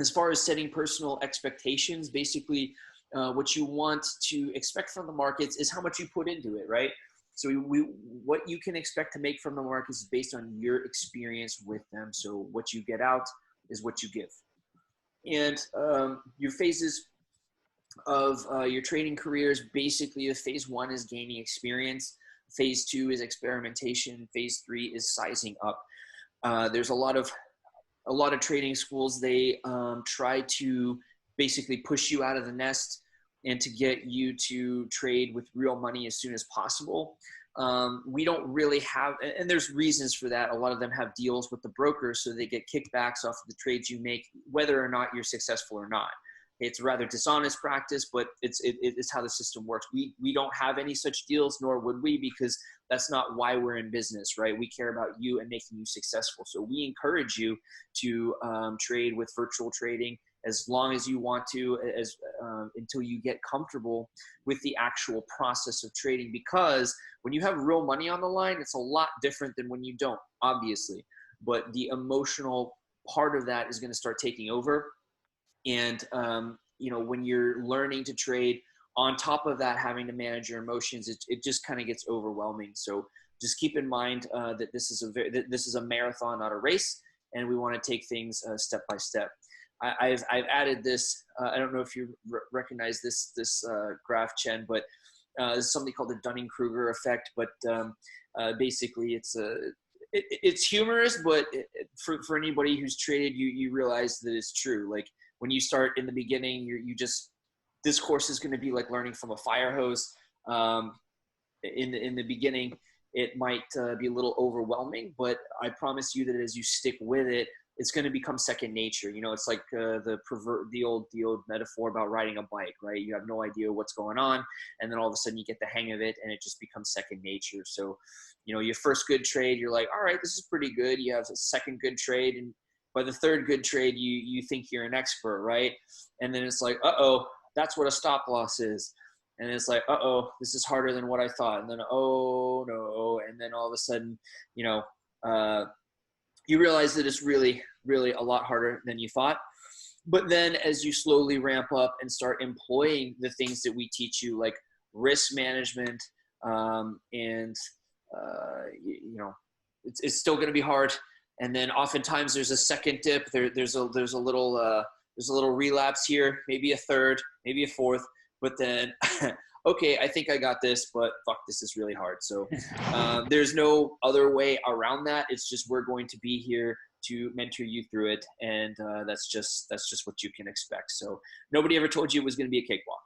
As far as setting personal expectations, basically what you want to expect from the markets is how much you put into it, right? So what you can expect to make from the markets is based on your experience with them. So what you get out is what you give. And your phases of your trading careers, basically the phase 1 is gaining experience. Phase 2 is experimentation. Phase 3 is sizing up. There's a lot of trading schools, they try to basically push you out of the nest and to get you to trade with real money as soon as possible. We don't really have, and there's reasons for that. A lot of them have deals with the brokers, so they get kickbacks off of the trades you make, whether or not you're successful or not. It's a rather dishonest practice, but it's how the system works. We don't have any such deals, nor would we, because that's not why we're in business, right? We care about you and making you successful. So we encourage you to trade with virtual trading as long as you want to, until you get comfortable with the actual process of trading. Because when you have real money on the line, it's a lot different than when you don't, obviously. But the emotional part of that is going to start taking over. And, when you're learning to trade, on top of that, having to manage your emotions, it just kind of gets overwhelming. So just keep in mind that this is a marathon, not a race, and we want to take things step by step. I've added this. I don't know if you recognize this graph, Chen, but there's something called the Dunning-Kruger effect. But basically, it's humorous, but for anybody who's traded, you realize that it's true. Like when you start in the beginning, this course is going to be like learning from a fire hose. In the beginning, it might be a little overwhelming, but I promise you that as you stick with it, it's going to become second nature. It's like the old metaphor about riding a bike, right? You have no idea what's going on, and then all of a sudden you get the hang of it, and it just becomes second nature. So, your first good trade, you're like, all right, this is pretty good. You have a second good trade, and by the third good trade, you think you're an expert, right? And then it's like, uh-oh, that's what a stop loss is. And it's like, uh-oh, this is harder than what I thought. And then, oh, no. And then all of a sudden, you realize that it's really, really a lot harder than you thought. But then as you slowly ramp up and start employing the things that we teach you, like risk management, it's still going to be hard. And then oftentimes there's a second dip. There's a little relapse here, maybe a third, maybe a fourth. But then, okay, I think I got this, but fuck, this is really hard. So there's no other way around that. It's just we're going to be here to mentor you through it, and that's just what you can expect. So nobody ever told you it was going to be a cakewalk.